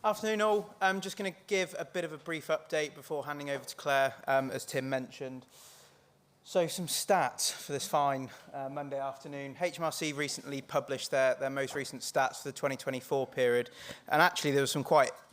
Afternoon all. I'm just going to give a bit of a brief update before handing over to Claire, as Tim mentioned. So some stats for this fine Monday afternoon. HMRC recently published their most recent stats for the 2024 period, and actually there was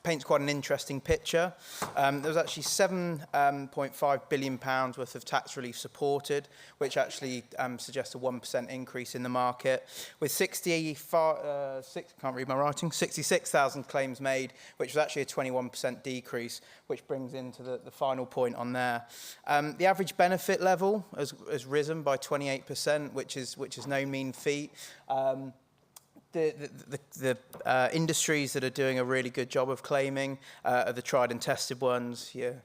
paints quite an interesting picture. There was actually £7.5 billion worth of tax relief supported, which actually suggests a 1% increase in the market, with 66,000 claims made, which was actually a 21% decrease, which brings into the final point on there. The average benefit level has risen by 28%, which is no mean feat. The industries that are doing a really good job of claiming are the tried and tested ones, your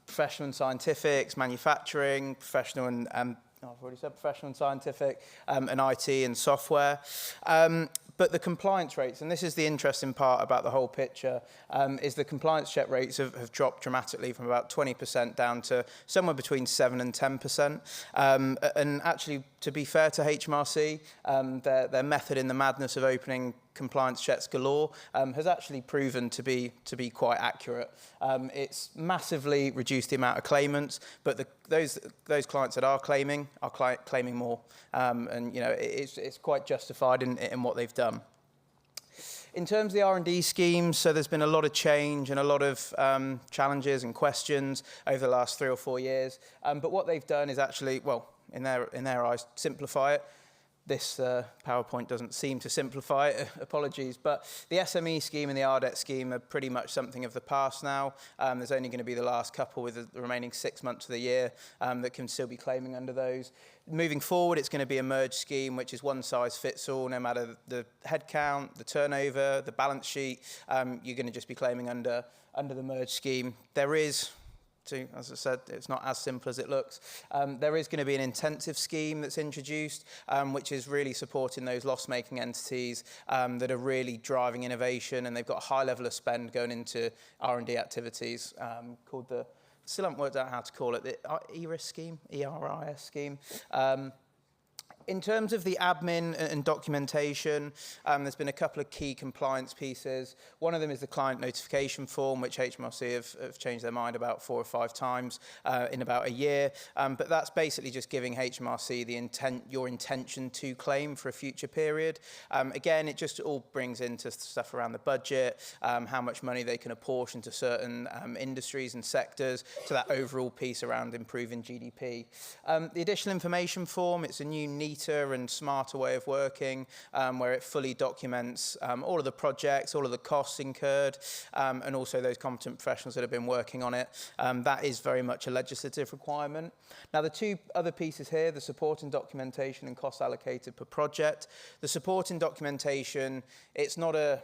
professional and scientifics, manufacturing, professional and I've already said professional and scientific, and IT and software. But the compliance rates, and this is the interesting part about the whole picture, is the compliance check rates have dropped dramatically from about 20% down to somewhere between 7 and 10%. And actually, to be fair to HMRC, their method in the madness of opening compliance checks galore has actually proven to be quite accurate. It's massively reduced the amount of claimants, but those clients that are claiming more, and you know it's quite justified in what they've done. In terms of the R&D schemes, so there's been a lot of change and a lot of challenges and questions over the last 3 or 4 years. But what they've done is actually, well, in their eyes, simplify it. This PowerPoint doesn't seem to simplify it, apologies, but the SME scheme and the RDET scheme are pretty much something of the past now. There's only going to be the last couple with the remaining 6 months of the year that can still be claiming under those. Moving forward, it's going to be a merged scheme, which is one size fits all, no matter the headcount, the turnover, the balance sheet, you're going to just be claiming under the merged scheme. There is, as I said, it's not as simple as it looks. There is going to be an intensive scheme that's introduced, which is really supporting those loss-making entities that are really driving innovation, and they've got a high level of spend going into R&D activities called the, still haven't worked out how to call it, the ERIS scheme, ERIS scheme. In terms of the admin and documentation, there's been a couple of key compliance pieces. One of them is the client notification form, which HMRC have changed their mind about 4 or 5 times in about a year. But that's basically just giving HMRC your intention to claim for a future period. Again, it just all brings into stuff around the budget, how much money they can apportion to certain industries and sectors, to that overall piece around improving GDP. The additional information form, it's a new, neater and smarter way of working, where it fully documents all of the projects, all of the costs incurred, and also those competent professionals that have been working on it. That is very much a legislative requirement. Now, the 2 other pieces here, the supporting documentation and costs allocated per project. The supporting documentation, it's not a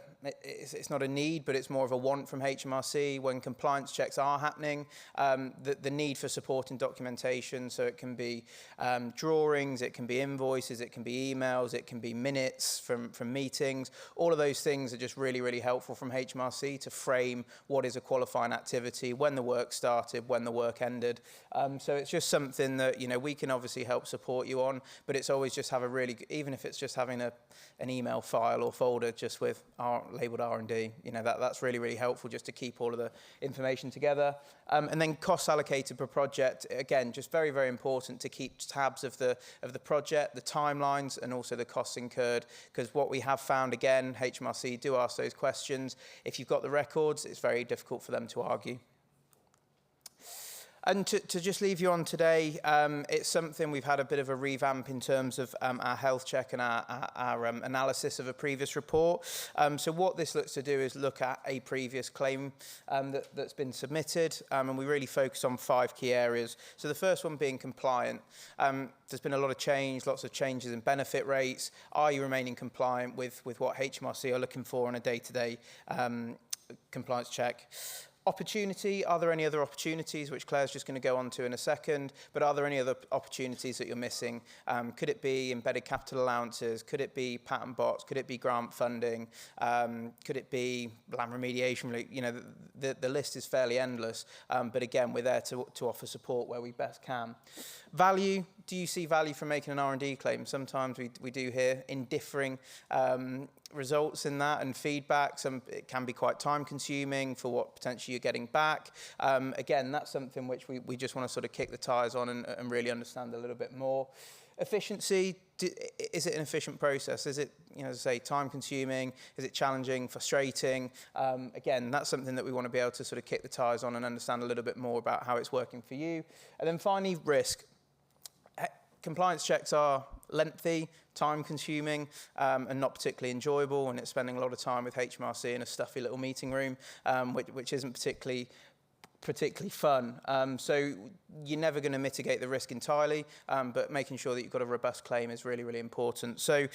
need, but it's more of a want from HMRC. When compliance checks are happening, the need for supporting documentation, so it can be drawings, it can be invoices, it can be emails, it can be minutes from meetings. All of those things are just really, really helpful from HMRC to frame what is a qualifying activity, when the work started, when the work ended. So it's just something that, you know, we can obviously help support you on, but it's always just have a really, even if it's just having an email file or folder just with labelled R&D, you know, that's really, really helpful just to keep all of the information together. And then costs allocated per project, again, just very, very important to keep tabs of the project, the timelines, and also the costs incurred, because what we have found, again, HMRC do ask those questions. If you've got the records, it's very difficult for them to argue. And to just leave you on today, it's something we've had a bit of a revamp in terms of our health check and our analysis of a previous report. So what this looks to do is look at a previous claim that's been submitted, and we really focus on 5 key areas. So the first one being compliant. There's been a lot of change, lots of changes in benefit rates. Are you remaining compliant with what HMRC are looking for on a day-to-day compliance check? Opportunity, are there any other opportunities, which Claire's just going to go on to in a second, but are there any other opportunities that you're missing? Could it be embedded capital allowances? Could it be patent box? Could it be grant funding? Could it be land remediation? You know, the list is fairly endless, but again, we're there to offer support where we best can. Value. Do you see value from making an R&D claim? Sometimes we do hear in differing results in that and feedback. It can be quite time consuming for what potentially you're getting back. Again, that's something which we just want to sort of kick the tires on and really understand a little bit more. Efficiency, is it an efficient process? Is it, as I say, time consuming? Is it challenging, frustrating? Again, that's something that we want to be able to sort of kick the tires on and understand a little bit more about how it's working for you. And then finally, risk. Compliance checks are lengthy, time-consuming, and not particularly enjoyable, and it's spending a lot of time with HMRC in a stuffy little meeting room, which isn't particularly fun. So you're never going to mitigate the risk entirely, but making sure that you've got a robust claim is really, really important. So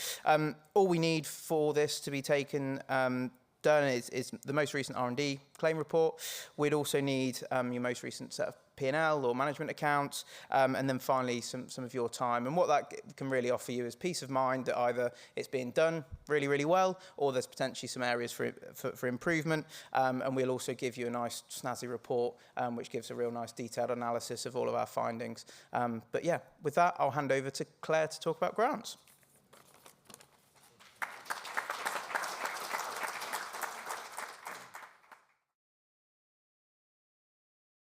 all we need for this to be taken done is the most recent R&D claim report. We'd also need your most recent set of P&L or management accounts, and then finally some of your time. And what that can really offer you is peace of mind that either it's being done really, really well, or there's potentially some areas for improvement. And we'll also give you a nice snazzy report, which gives a real nice detailed analysis of all of our findings. But yeah, with that, I'll hand over to Claire to talk about grants.